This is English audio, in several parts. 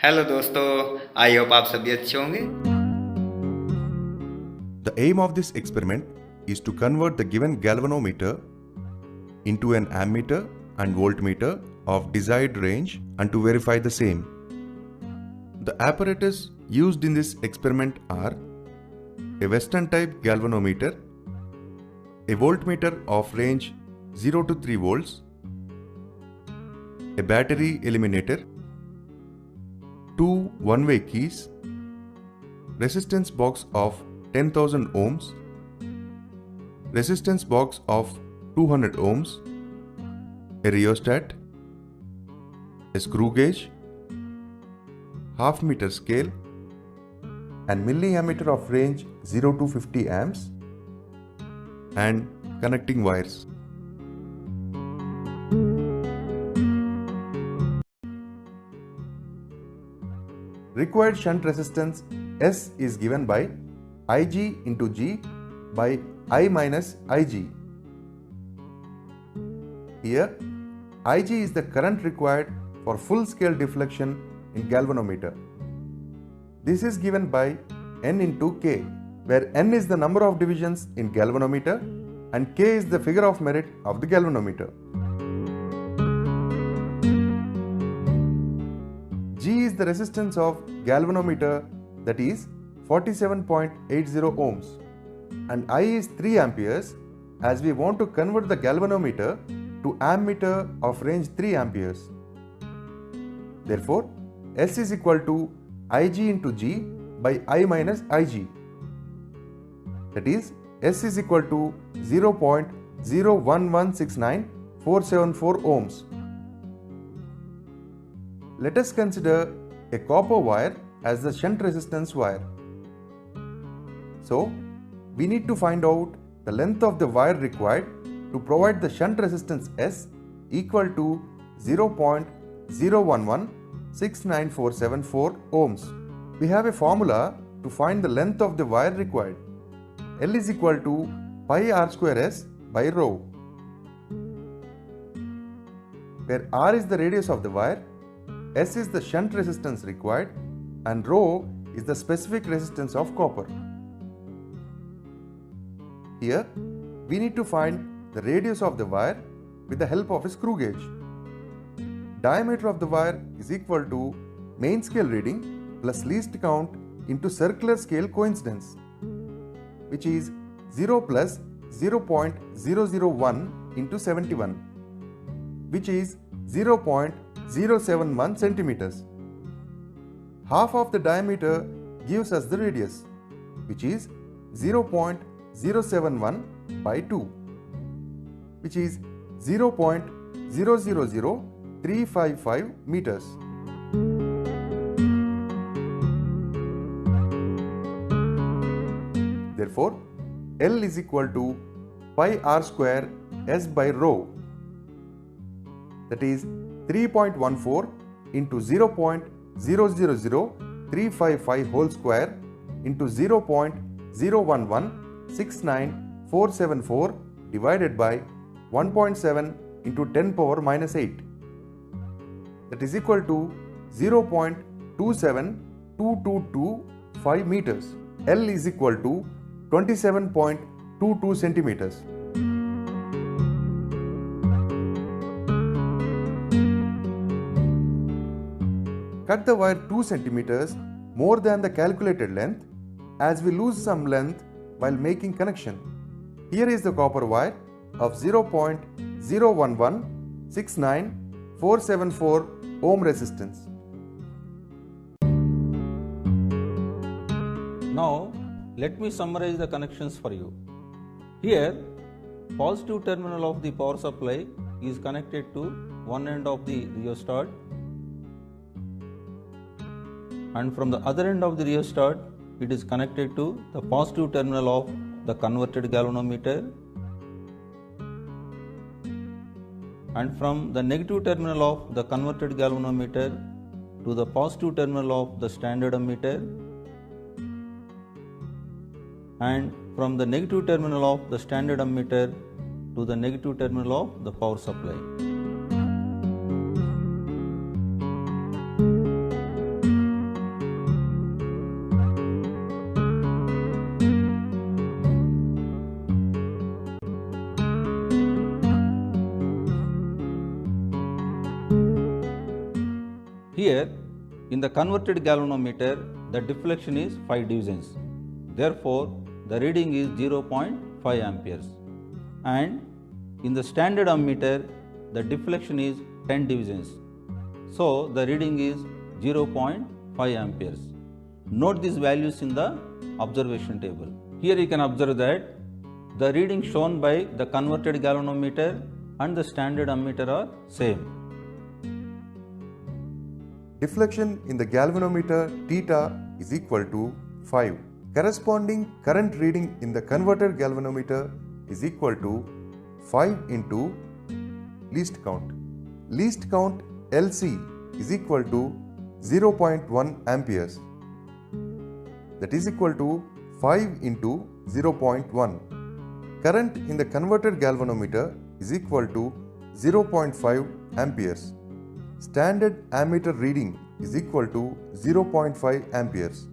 Hello दोस्तों, I hope आप सभी अच्छे होंगे। The aim of this experiment is to convert the given galvanometer into an ammeter and voltmeter of desired range and to verify the same. The apparatus used in this experiment are a Western type galvanometer, a voltmeter of range 0 to 3 volts, a battery eliminator, two one-way keys, resistance box of 10,000 ohms, resistance box of 200 ohms, a rheostat, a screw gauge, half meter scale, and milliammeter of range 0 to 50 amps, and connecting wires. Required shunt resistance S is given by Ig into G by I minus Ig. Here, Ig is the current required for full scale deflection in galvanometer. This is given by N into K, where N is the number of divisions in galvanometer and K is the figure of merit of the galvanometer. G is the resistance of galvanometer, that is 47.80 ohms, and I is 3 amperes as we want to convert the galvanometer to ammeter of range 3 amperes. Therefore, S is equal to Ig into G by I minus Ig. That is, S is equal to 0.01169474 ohms. Let us consider a copper wire as the shunt resistance wire. So, we need to find out the length of the wire required to provide the shunt resistance S equal to 0.0116944 ohms. We have a formula to find the length of the wire required. L is equal to pi r square S by rho, where r is the radius of the wire, S is the shunt resistance required, and rho is the specific resistance of copper. Here, we need to find the radius of the wire with the help of a screw gauge. Diameter of the wire is equal to main scale reading plus least count into circular scale coincidence, which is 0 plus 0.001 into 71, which is 0.071 centimeters. Half of the diameter gives us the radius, which is 0.071 by 2, which is 0.000355 meters. Therefore, L is equal to pi r square S by rho, that is 3.14 into 0.000355 whole square into 0.0116944 divided by 1.7 into 10 power minus 8, that is equal to 0.27225 meters. L is equal to 27.22 centimeters. Cut the wire 2 centimeters more than the calculated length, as we lose some length while making connection. Here is the copper wire of 0.0116944 ohm resistance. Now, let me summarize the connections for you. Here, positive terminal of the power supply is connected to one end of the rheostat, and from the other end of the rheostat, it is connected to the positive terminal of the converted galvanometer, and from the negative terminal of the converted galvanometer to the positive terminal of the standard ammeter, and from the negative terminal of the standard ammeter to the negative terminal of the power supply. In the converted galvanometer, the deflection is 5 divisions. Therefore, the reading is 0.5 amperes. And in the standard ammeter, the deflection is 10 divisions. So, the reading is 0.5 amperes. Note these values in the observation table. Here you can observe that the reading shown by the converted galvanometer and the standard ammeter are same. Deflection in the galvanometer theta is equal to 5. Corresponding current reading in the converted galvanometer is equal to 5 into least count. Least count LC is equal to 0.1 amperes. That is equal to 5 into 0.1. Current in the converted galvanometer is equal to 0.5 amperes. Standard ammeter reading is equal to 0.5 amperes.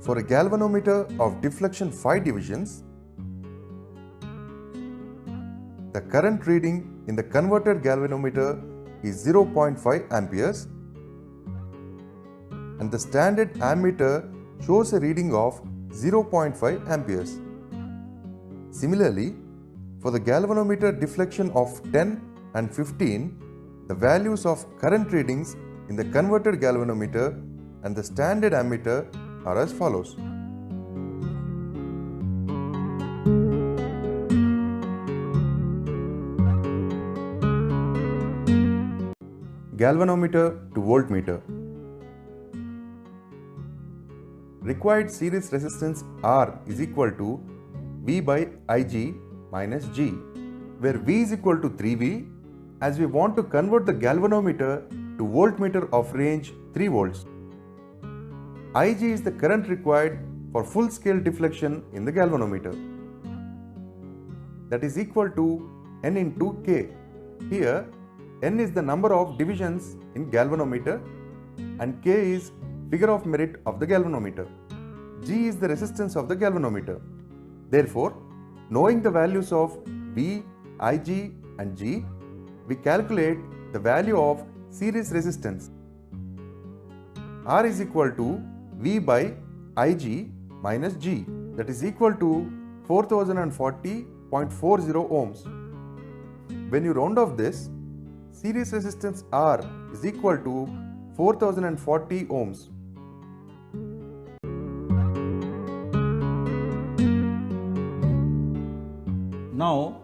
For a galvanometer of deflection 5 divisions, the current reading in the converted galvanometer is 0.5 amperes and the standard ammeter shows a reading of 0.5 amperes. Similarly, for the galvanometer deflection of 10 and 15, the values of current readings in the converted galvanometer and the standard ammeter are as follows. Galvanometer to voltmeter. Required series resistance R is equal to V by Ig minus G, where V is equal to 3V, as we want to convert the galvanometer to voltmeter of range 3 volts. Ig is the current required for full scale deflection in the galvanometer. That is equal to N into K. Here, N is the number of divisions in galvanometer and K is figure of merit of the galvanometer. G is the resistance of the galvanometer. Therefore, knowing the values of V, Ig and G, we calculate the value of series resistance. R is equal to V by Ig minus G, that is equal to 4040.40 ohms. When you round off this, series resistance R is equal to 4040 ohms. Now,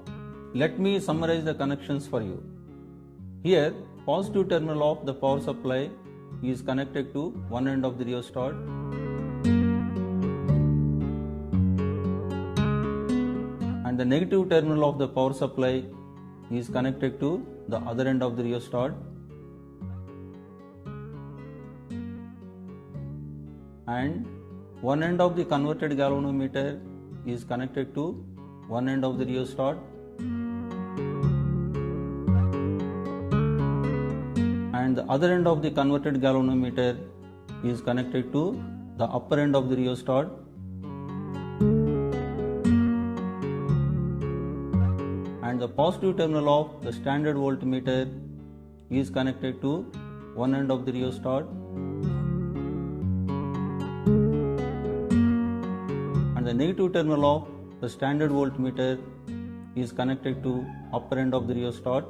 let me summarize the connections for you. Here, positive terminal of the power supply is connected to one end of the rheostat and the negative terminal of the power supply is connected to the other end of the rheostat, and one end of the converted galvanometer is connected to one end of the rheostat and the other end of the converted galvanometer is connected to the upper end of the rheostat, and the positive terminal of the standard voltmeter is connected to one end of the rheostat and the negative terminal of the standard voltmeter is connected to upper end of the rheostat.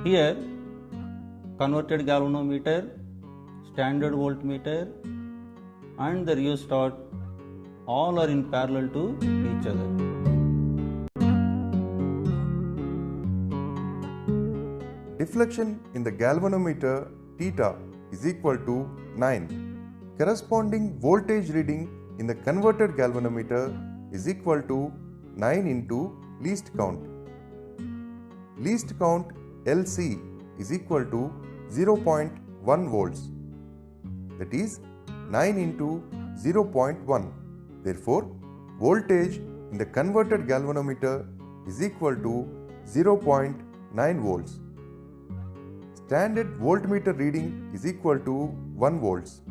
Here, converted galvanometer, standard voltmeter and the rheostat all are in parallel to each other. Deflection in the galvanometer theta is equal to 9. Corresponding voltage reading in the converted galvanometer is equal to 9 into least count. Least count LC is equal to 0.1 volts. That is 9 into 0.1. Therefore, voltage in the converted galvanometer is equal to 0.9 volts. standard voltmeter reading is equal to 1 volts.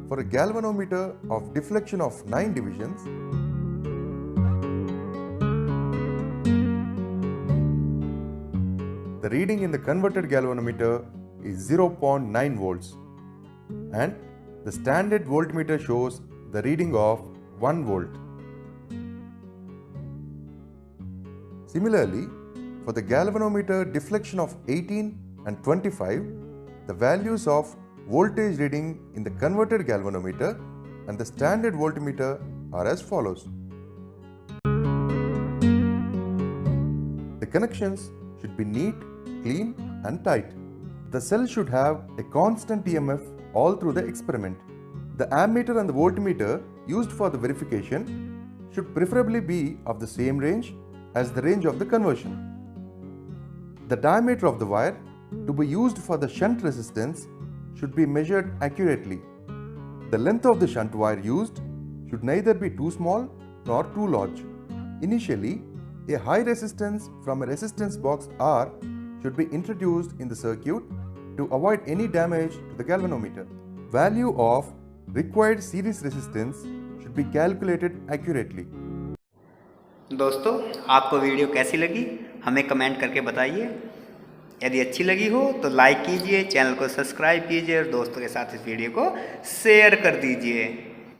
For a galvanometer of deflection of 9 divisions, the reading in the converted galvanometer is 0.9 volts and the standard voltmeter shows the reading of 1 volt. Similarly, for the galvanometer deflection of 18 and 25, the values of voltage reading in the converted galvanometer and the standard voltmeter are as follows. The connections should be neat, clean and tight. The cell should have a constant EMF all through the experiment. The ammeter and the voltmeter used for the verification should preferably be of the same range as the range of the conversion. The diameter of the wire to be used for the shunt resistance should be measured accurately. The length of the shunt wire used should neither be too small nor too large. Initially, a high resistance from a resistance box R should be introduced in the circuit to avoid any damage to the galvanometer. Value of required series resistance should be calculated accurately. दोस्तों, आपको video कैसी लगी हमें comment करके बताइए। यदि अच्छी लगी हो तो लाइक कीजिए, चैनल को सब्सक्राइब कीजिए और दोस्तों के साथ इस वीडियो को शेयर कर दीजिए।